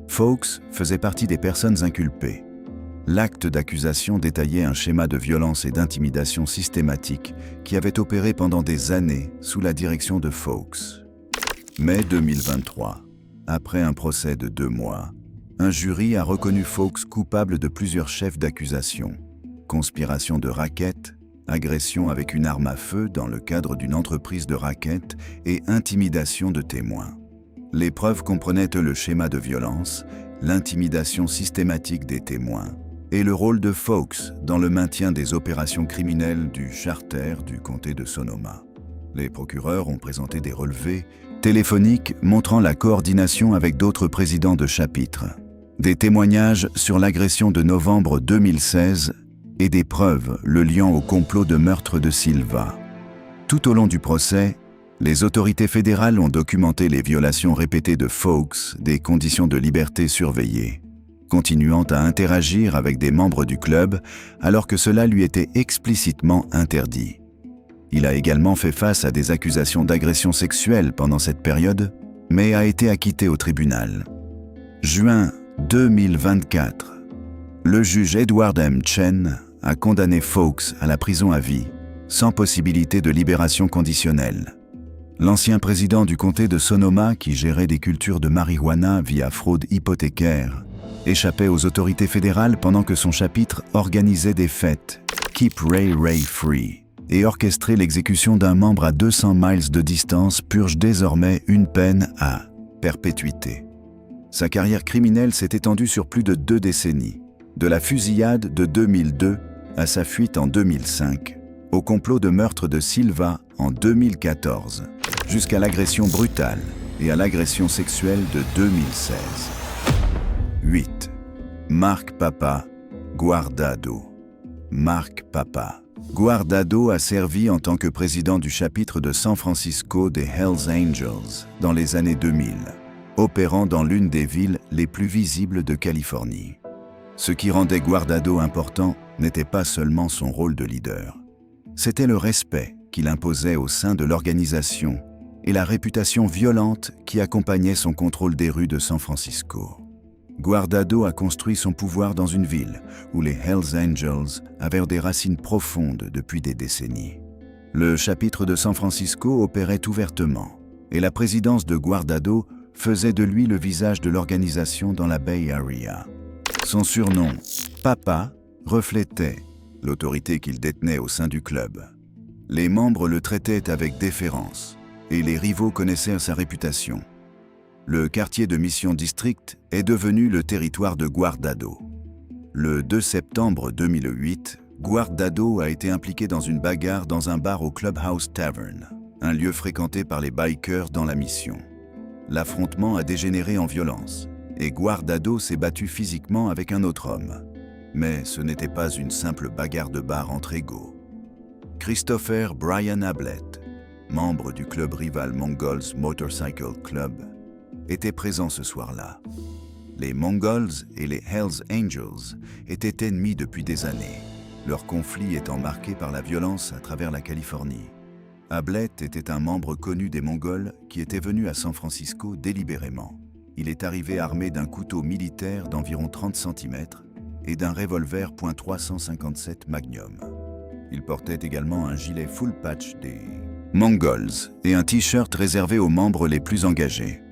Fawkes faisait partie des personnes inculpées. L'acte d'accusation détaillait un schéma de violence et d'intimidation systématique qui avait opéré pendant des années sous la direction de Fawkes. Mai 2023. Après un procès de 2 mois, un jury a reconnu Fawkes coupable de plusieurs chefs d'accusation. Conspiration de racket, agression avec une arme à feu dans le cadre d'une entreprise de racket et intimidation de témoins. Les preuves comprenaient le schéma de violence, l'intimidation systématique des témoins et le rôle de Fawkes dans le maintien des opérations criminelles du charter du comté de Sonoma. Les procureurs ont présenté des relevés téléphoniques montrant la coordination avec d'autres présidents de chapitre, des témoignages sur l'agression de novembre 2016 et des preuves le liant au complot de meurtre de Silva. Tout au long du procès, les autorités fédérales ont documenté les violations répétées de Fawkes des conditions de liberté surveillées, continuant à interagir avec des membres du club alors que cela lui était explicitement interdit. Il a également fait face à des accusations d'agression sexuelle pendant cette période, mais a été acquitté au tribunal. Juin 2024. Le juge Edward M. Chen a condamné Fawkes à la prison à vie, sans possibilité de libération conditionnelle. L'ancien président du comté de Sonoma, qui gérait des cultures de marijuana via fraude hypothécaire, échappait aux autorités fédérales pendant que son chapitre organisait des fêtes « Keep Ray Ray Free » et orchestrait l'exécution d'un membre à 200 miles de distance purge désormais une peine à perpétuité. Sa carrière criminelle s'est étendue sur plus de 2 décennies, de la fusillade de 2002 à sa fuite en 2005, au complot de meurtre de Silva en 2014, jusqu'à l'agression brutale et à l'agression sexuelle de 2016. 8. Mark Papa Guardado. Mark Papa Guardado a servi en tant que président du chapitre de San Francisco des Hells Angels dans les années 2000, opérant dans l'une des villes les plus visibles de Californie. Ce qui rendait Guardado important n'était pas seulement son rôle de leader. C'était le respect qu'il imposait au sein de l'organisation et la réputation violente qui accompagnait son contrôle des rues de San Francisco. Guardado a construit son pouvoir dans une ville où les Hells Angels avaient des racines profondes depuis des décennies. Le chapitre de San Francisco opérait ouvertement et la présidence de Guardado faisait de lui le visage de l'organisation dans la Bay Area. Son surnom, Papa, reflétait l'autorité qu'il détenait au sein du club. Les membres le traitaient avec déférence et les rivaux connaissaient sa réputation. Le quartier de Mission District est devenu le territoire de Guardado. Le 2 septembre 2008, Guardado a été impliqué dans une bagarre dans un bar au Clubhouse Tavern, un lieu fréquenté par les bikers dans la mission. L'affrontement a dégénéré en violence et Guardado s'est battu physiquement avec un autre homme. Mais ce n'était pas une simple bagarre de bar entre égaux. Christopher Brian Ablett, membre du club rival Mongols Motorcycle Club, étaient présents ce soir-là. Les Mongols et les Hells Angels étaient ennemis depuis des années, leur conflit étant marqué par la violence à travers la Californie. Ablett était un membre connu des Mongols qui était venu à San Francisco délibérément. Il est arrivé armé d'un couteau militaire d'environ 30 cm et d'un revolver .357 Magnum. Il portait également un gilet full patch des Mongols et un t-shirt réservé aux membres les plus engagés.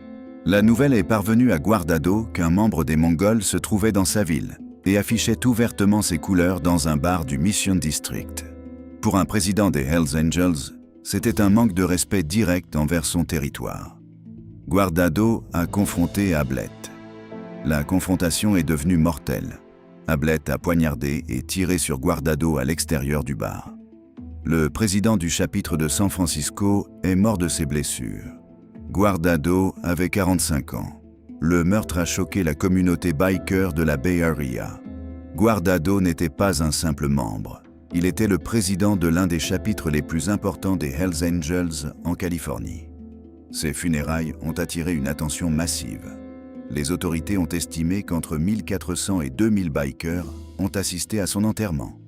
La nouvelle est parvenue à Guardado qu'un membre des Mongols se trouvait dans sa ville et affichait ouvertement ses couleurs dans un bar du Mission District. Pour un président des Hells Angels, c'était un manque de respect direct envers son territoire. Guardado a confronté Ablett. La confrontation est devenue mortelle. Ablett a poignardé et tiré sur Guardado à l'extérieur du bar. Le président du chapitre de San Francisco est mort de ses blessures. Guardado avait 45 ans. Le meurtre a choqué la communauté biker de la Bay Area. Guardado n'était pas un simple membre. Il était le président de l'un des chapitres les plus importants des Hells Angels en Californie. Ses funérailles ont attiré une attention massive. Les autorités ont estimé qu'entre 1400 et 2000 bikers ont assisté à son enterrement,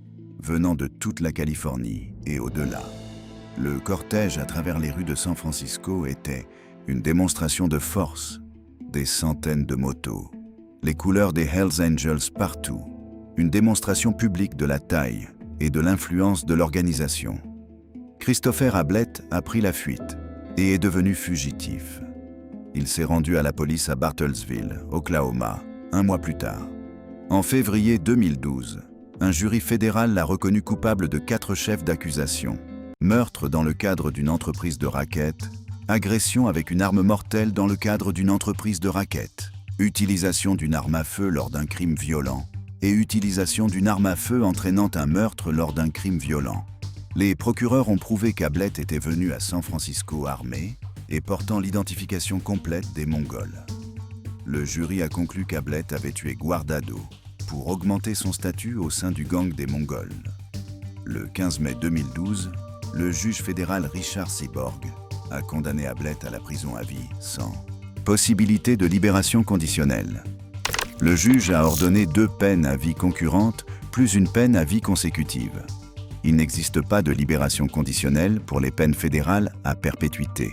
venant de toute la Californie et au-delà. Le cortège à travers les rues de San Francisco était une démonstration de force, des centaines de motos, les couleurs des Hells Angels partout, une démonstration publique de la taille et de l'influence de l'organisation. Christopher Ablett a pris la fuite et est devenu fugitif. Il s'est rendu à la police à Bartlesville, Oklahoma, un mois plus tard. En février 2012, un jury fédéral l'a reconnu coupable de 4 chefs d'accusation: meurtre dans le cadre d'une entreprise de racket, agression avec une arme mortelle dans le cadre d'une entreprise de racket, utilisation d'une arme à feu lors d'un crime violent et utilisation d'une arme à feu entraînant un meurtre lors d'un crime violent. Les procureurs ont prouvé qu'Ablett était venu à San Francisco armé et portant l'identification complète des Mongols. Le jury a conclu qu'Ablett avait tué Guardado pour augmenter son statut au sein du gang des Mongols. Le 15 mai 2012, le juge fédéral Richard Seaborg a condamné Ablett à la prison à vie sans possibilité de libération conditionnelle. Le juge a ordonné 2 peines à vie concurrentes plus une peine à vie consécutive. Il n'existe pas de libération conditionnelle pour les peines fédérales à perpétuité.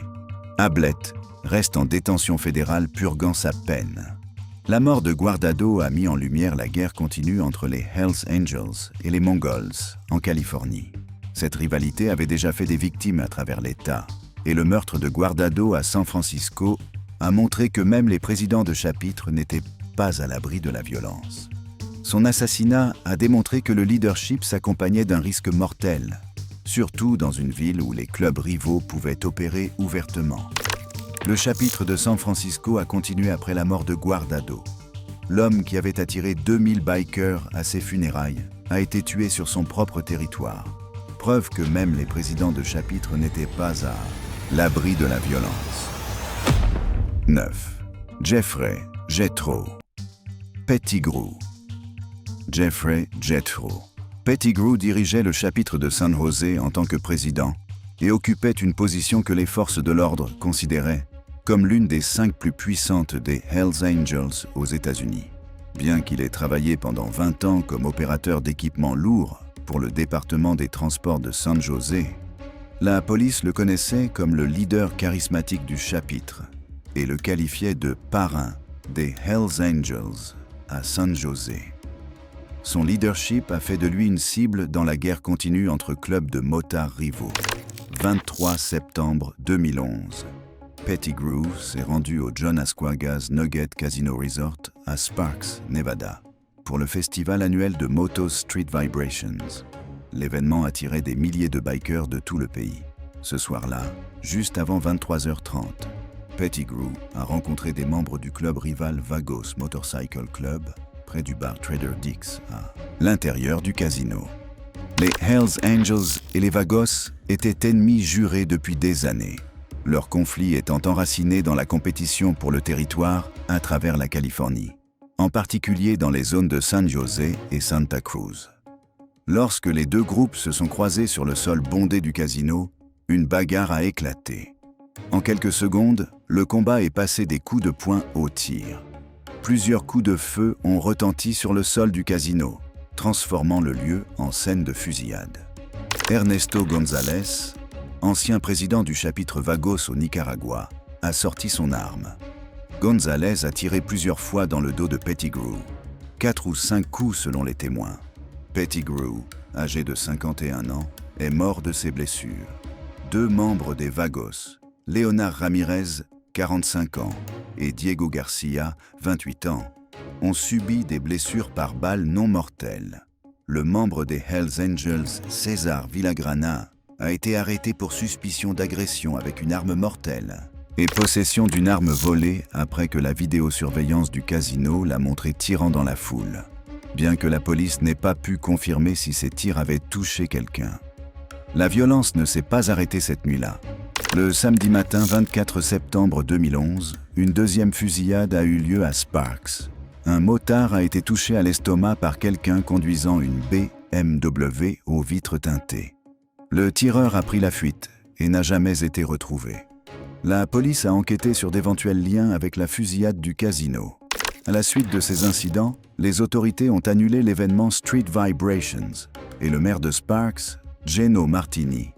Ablett reste en détention fédérale purgant sa peine. La mort de Guardado a mis en lumière la guerre continue entre les Hells Angels et les Mongols en Californie. Cette rivalité avait déjà fait des victimes à travers l'État, et le meurtre de Guardado à San Francisco a montré que même les présidents de chapitre n'étaient pas à l'abri de la violence. Son assassinat a démontré que le leadership s'accompagnait d'un risque mortel, surtout dans une ville où les clubs rivaux pouvaient opérer ouvertement. Le chapitre de San Francisco a continué après la mort de Guardado. L'homme qui avait attiré 2000 bikers à ses funérailles a été tué sur son propre territoire. Preuve que même les présidents de chapitre n'étaient pas à l'abri de la violence. 9. Jeffrey Jethro Pettigrew. Jeffrey Jethro Pettigrew dirigeait le chapitre de San José en tant que président et occupait une position que les forces de l'ordre considéraient comme l'une des 5 plus puissantes des Hells Angels aux États-Unis. Bien qu'il ait travaillé pendant 20 ans comme opérateur d'équipements lourds pour le département des transports de San José, la police le connaissait comme le leader charismatique du chapitre et le qualifiait de parrain des Hells Angels à San José. Son leadership a fait de lui une cible dans la guerre continue entre clubs de motards rivaux. 23 septembre 2011. Pettigrew s'est rendu au John Ascuagas Nugget Casino Resort à Sparks, Nevada, pour le festival annuel de Moto Street Vibrations. L'événement attirait des milliers de bikers de tout le pays. Ce soir-là, juste avant 23h30, Pettigrew a rencontré des membres du club rival Vagos Motorcycle Club, près du bar Trader Dick's, à l'intérieur du casino. Les Hells Angels et les Vagos étaient ennemis jurés depuis des années, leur conflit étant enraciné dans la compétition pour le territoire à travers la Californie, en particulier dans les zones de San José et Santa Cruz. Lorsque les 2 groupes se sont croisés sur le sol bondé du casino, Une bagarre a éclaté. En quelques secondes, le combat est passé des coups de poing au tir. Plusieurs coups de feu ont retenti sur le sol du casino, transformant le lieu en scène de fusillade. Ernesto González, ancien président du chapitre Vagos au Nicaragua, a sorti son arme. González a tiré plusieurs fois dans le dos de Pettigrew, 4 ou 5 coups selon les témoins. Pettigrew, âgé de 51 ans, est mort de ses blessures. 2 membres des Vagos, Léonard Ramirez, 45 ans, et Diego Garcia, 28 ans, ont subi des blessures par balles non mortelles. Le membre des Hells Angels, César Villagrana, a été arrêté pour suspicion d'agression avec une arme mortelle et possession d'une arme volée après que la vidéosurveillance du casino l'a montré tirant dans la foule, bien que la police n'ait pas pu confirmer si ces tirs avaient touché quelqu'un. La violence ne s'est pas arrêtée cette nuit-là. Le samedi matin 24 septembre 2011, une deuxième fusillade a eu lieu à Sparks. Un motard a été touché à l'estomac par quelqu'un conduisant une BMW aux vitres teintées. Le tireur a pris la fuite et n'a jamais été retrouvé. La police a enquêté sur d'éventuels liens avec la fusillade du casino. À la suite de ces incidents, les autorités ont annulé l'événement Street Vibrations et le maire de Sparks, Geno Martini,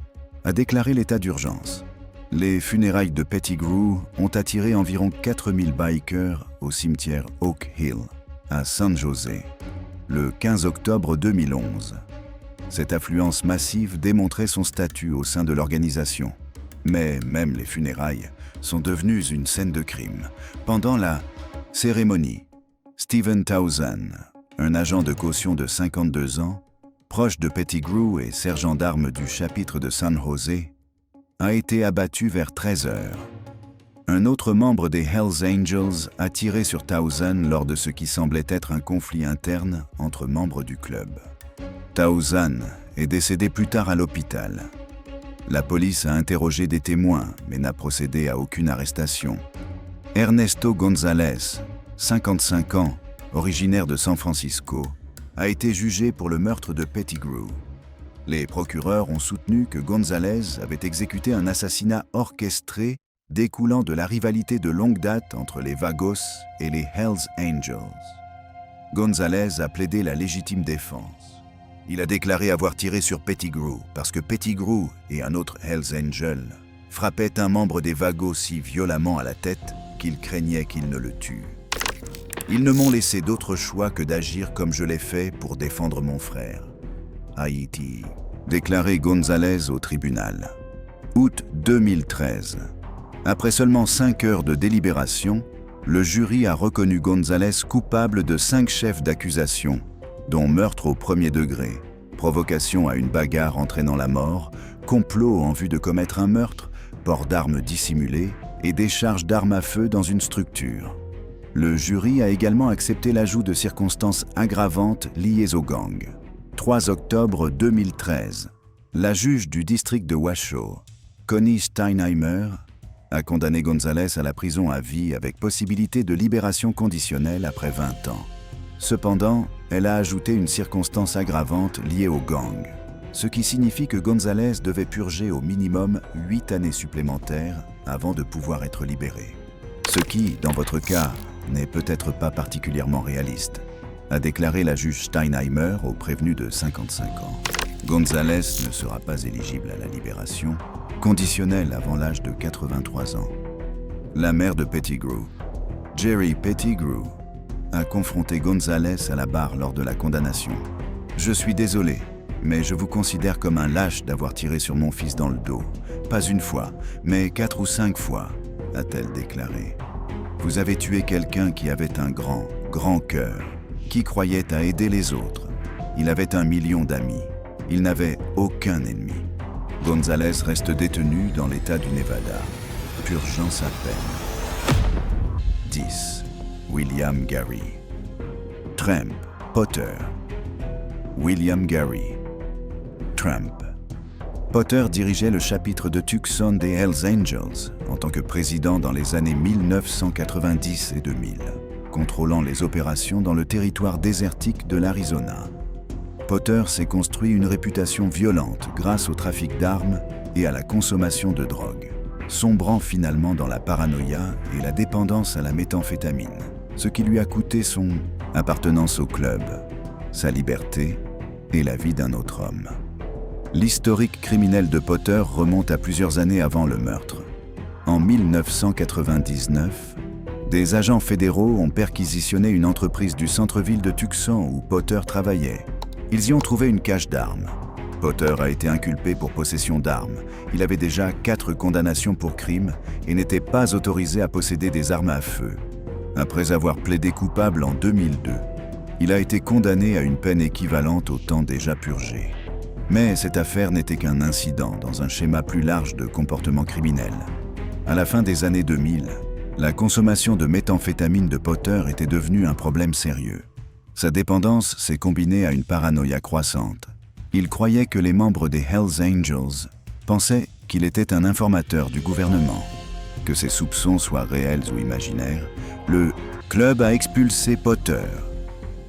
a déclaré l'état d'urgence. Les funérailles de Pettigrew ont attiré environ 4000 bikers au cimetière Oak Hill, à San José, le 15 octobre 2011. Cette affluence massive démontrait son statut au sein de l'organisation. Mais même les funérailles sont devenues une scène de crime. Pendant la cérémonie, Stephen Towson, un agent de caution de 52 ans, proche de Pettigrew et sergent d'armes du chapitre de San José, a été abattu vers 13 heures. Un autre membre des Hells Angels a tiré sur Towson lors de ce qui semblait être un conflit interne entre membres du club. Towson est décédé plus tard à l'hôpital. La police a interrogé des témoins, mais n'a procédé à aucune arrestation. Ernesto González, 55 ans, originaire de San Francisco, a été jugé pour le meurtre de Pettigrew. Les procureurs ont soutenu que González avait exécuté un assassinat orchestré découlant de la rivalité de longue date entre les Vagos et les Hells Angels. González a plaidé la légitime défense. Il a déclaré avoir tiré sur Pettigrew parce que Pettigrew et un autre Hells Angel frappaient un membre des Vagos si violemment à la tête qu'il craignait qu'il ne le tue. Ils ne m'ont laissé d'autre choix que d'agir comme je l'ai fait pour défendre mon frère. Haïti, déclaré González au tribunal. Août 2013. Après seulement 5 heures de délibération, le jury a reconnu González coupable de 5 chefs d'accusation, dont meurtre au premier degré, provocation à une bagarre entraînant la mort, complot en vue de commettre un meurtre, port d'armes dissimulé et décharge d'armes à feu dans une structure. Le jury a également accepté l'ajout de circonstances aggravantes liées au gang. 3 octobre 2013, la juge du district de Washoe, Connie Steinheimer, a condamné González à la prison à vie avec possibilité de libération conditionnelle après 20 ans. Cependant, elle a ajouté une circonstance aggravante liée au gang, ce qui signifie que González devait purger au minimum 8 années supplémentaires avant de pouvoir être libéré. Ce qui, dans votre cas, n'est peut-être pas particulièrement réaliste, a déclaré la juge Steinheimer au prévenu de 55 ans. González ne sera pas éligible à la libération, conditionnelle avant l'âge de 83 ans. La mère de Pettigrew, Jerry Pettigrew, a confronté González à la barre lors de la condamnation. « Je suis désolé, mais je vous considère comme un lâche d'avoir tiré sur mon fils dans le dos. Pas une fois, mais 4 ou 5 fois, a-t-elle déclaré. Vous avez tué quelqu'un qui avait un grand cœur, qui croyait à aider les autres. Il avait 1 million d'amis. Il n'avait aucun ennemi. González reste détenu dans l'État du Nevada, purgeant sa peine. 10. William Gary. Trump, Potter. William Gary. Trump. Potter dirigeait le chapitre de Tucson des Hells Angels en tant que président dans les années 1990 et 2000, contrôlant les opérations dans le territoire désertique de l'Arizona. Potter s'est construit une réputation violente grâce au trafic d'armes et à la consommation de drogue, sombrant finalement dans la paranoïa et la dépendance à la méthamphétamine, ce qui lui a coûté son appartenance au club, sa liberté et la vie d'un autre homme. L'historique criminel de Potter remonte à plusieurs années avant le meurtre. En 1999, des agents fédéraux ont perquisitionné une entreprise du centre-ville de Tucson où Potter travaillait. Ils y ont trouvé une cache d'armes. Potter a été inculpé pour possession d'armes. Il avait déjà 4 condamnations pour crime et n'était pas autorisé à posséder des armes à feu. Après avoir plaidé coupable en 2002, il a été condamné à une peine équivalente au temps déjà purgé. Mais cette affaire n'était qu'un incident dans un schéma plus large de comportement criminel. À la fin des années 2000, la consommation de méthamphétamine de Potter était devenue un problème sérieux. Sa dépendance s'est combinée à une paranoïa croissante. Il croyait que les membres des Hells Angels pensaient qu'il était un informateur du gouvernement. Que ses soupçons soient réels ou imaginaires, le club a expulsé Potter.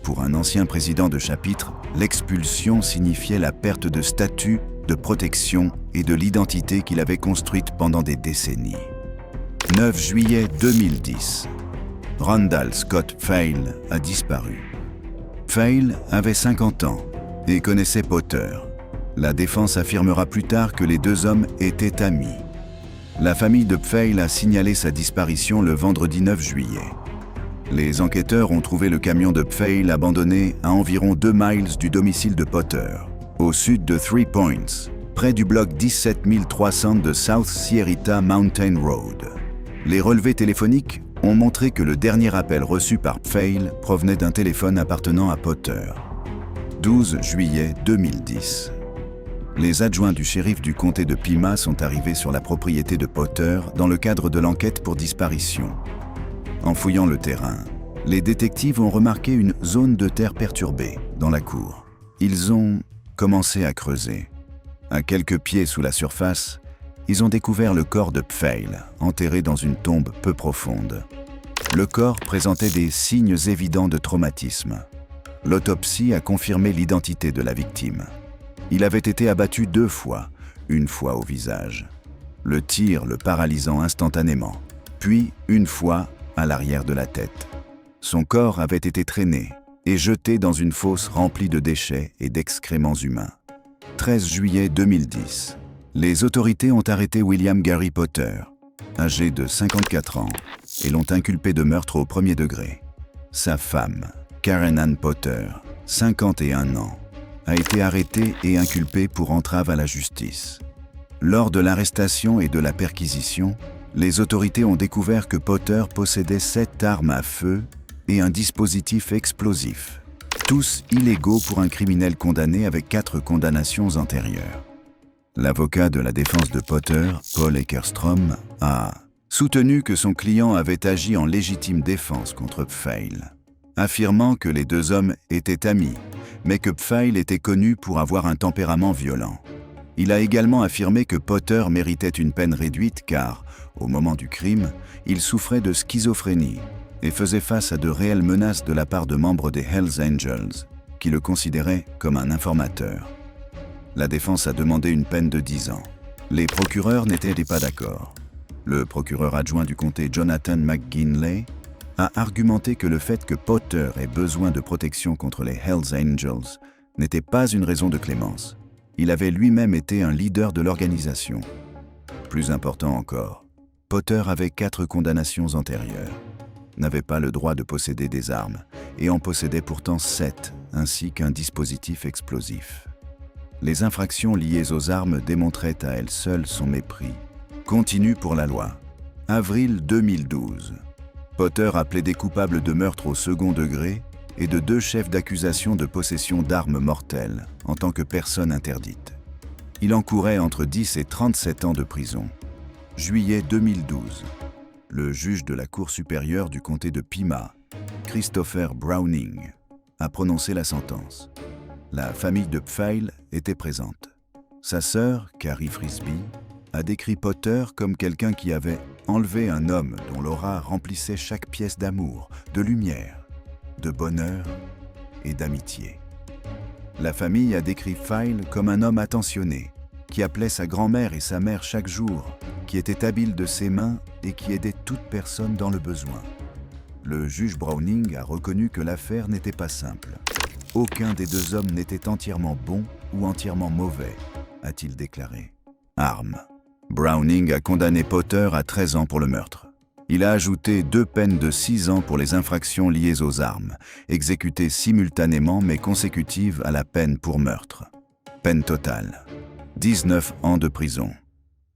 Pour un ancien président de chapitre, l'expulsion signifiait la perte de statut, de protection et de l'identité qu'il avait construite pendant des décennies. 9 juillet 2010. Randall Scott Pfeil a disparu. Pfeil avait 50 ans et connaissait Potter. La défense affirmera plus tard que les deux hommes étaient amis. La famille de Pfeil a signalé sa disparition le vendredi 9 juillet. Les enquêteurs ont trouvé le camion de Pfeil abandonné à environ 2 miles du domicile de Potter, au sud de Three Points, près du bloc 17300 de South Sierrita Mountain Road. Les relevés téléphoniques ont montré que le dernier appel reçu par Pfeil provenait d'un téléphone appartenant à Potter. 12 juillet 2010. Les adjoints du shérif du comté de Pima sont arrivés sur la propriété de Potter dans le cadre de l'enquête pour disparition. En fouillant le terrain, les détectives ont remarqué une zone de terre perturbée dans la cour. Ils ont commencé à creuser. À quelques pieds sous la surface, ils ont découvert le corps de Pfeil, enterré dans une tombe peu profonde. Le corps présentait des signes évidents de traumatisme. L'autopsie a confirmé l'identité de la victime. Il avait été abattu 2 fois, une fois au visage. Le tir le paralysant instantanément, puis une fois à l'arrière de la tête. Son corps avait été traîné et jeté dans une fosse remplie de déchets et d'excréments humains. 13 juillet 2010. Les autorités ont arrêté William Gary Potter, âgé de 54 ans, et l'ont inculpé de meurtre au premier degré. Sa femme, Karen Ann Potter, 51 ans, a été arrêtée et inculpée pour entrave à la justice. Lors de l'arrestation et de la perquisition, les autorités ont découvert que Potter possédait 7 armes à feu et un dispositif explosif, tous illégaux pour un criminel condamné avec 4 condamnations antérieures. L'avocat de la défense de Potter, Paul Eckerstrom, a soutenu que son client avait agi en légitime défense contre Pfeil, affirmant que les deux hommes étaient amis, mais que Pfeil était connu pour avoir un tempérament violent. Il a également affirmé que Potter méritait une peine réduite car, au moment du crime, il souffrait de schizophrénie et faisait face à de réelles menaces de la part de membres des Hells Angels, qui le considéraient comme un informateur. La défense a demandé une peine de 10 ans. Les procureurs n'étaient pas d'accord. Le procureur adjoint du comté Jonathan McGinley a argumenté que le fait que Potter ait besoin de protection contre les Hells Angels n'était pas une raison de clémence. Il avait lui-même été un leader de l'organisation. Plus important encore, Potter avait 4 condamnations antérieures, n'avait pas le droit de posséder des armes et en possédait pourtant 7, ainsi qu'un dispositif explosif. Les infractions liées aux armes démontraient à elles seules son mépris. Continue pour la loi. Avril 2012. Potter a plaidé coupable de meurtre au second degré et de 2 chefs d'accusation de possession d'armes mortelles en tant que personne interdite. Il encourait entre 10 et 37 ans de prison. Juillet 2012. Le juge de la Cour supérieure du comté de Pima, Christopher Browning, a prononcé la sentence. La famille de Pfeil était présente. Sa sœur, Carrie Frisbee, a décrit Potter comme quelqu'un qui avait enlevé un homme dont l'aura remplissait chaque pièce d'amour, de lumière, de bonheur et d'amitié. La famille a décrit Pfeil comme un homme attentionné, qui appelait sa grand-mère et sa mère chaque jour, qui était habile de ses mains et qui aidait toute personne dans le besoin. Le juge Browning a reconnu que l'affaire n'était pas simple. Aucun des deux hommes n'était entièrement bon ou entièrement mauvais, a-t-il déclaré. Armes. Browning a condamné Potter à 13 ans pour le meurtre. Il a ajouté 2 peines de 6 ans pour les infractions liées aux armes, exécutées simultanément mais consécutives à la peine pour meurtre. Peine totale. 19 ans de prison.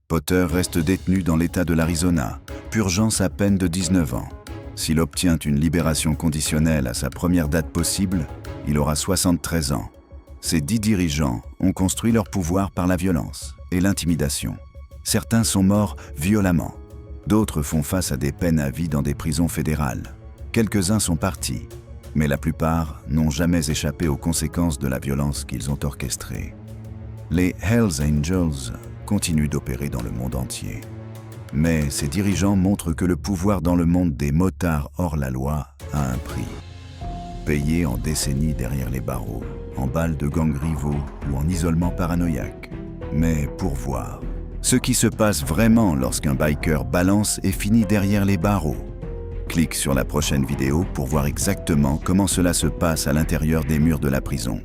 Potter reste détenu dans l'État de l'Arizona, purgeant sa peine de 19 ans. S'il obtient une libération conditionnelle à sa première date possible, il aura 73 ans. Ces 10 dirigeants ont construit leur pouvoir par la violence et l'intimidation. Certains sont morts violemment. D'autres font face à des peines à vie dans des prisons fédérales. Quelques-uns sont partis, mais la plupart n'ont jamais échappé aux conséquences de la violence qu'ils ont orchestrée. Les Hells Angels continuent d'opérer dans le monde entier. Mais ces dirigeants montrent que le pouvoir dans le monde des motards hors la loi a un prix. Payé en décennies derrière les barreaux, en balles de gangs rivaux ou en isolement paranoïaque. Mais pour voir ce qui se passe vraiment lorsqu'un biker balance et finit derrière les barreaux. Clique sur la prochaine vidéo pour voir exactement comment cela se passe à l'intérieur des murs de la prison.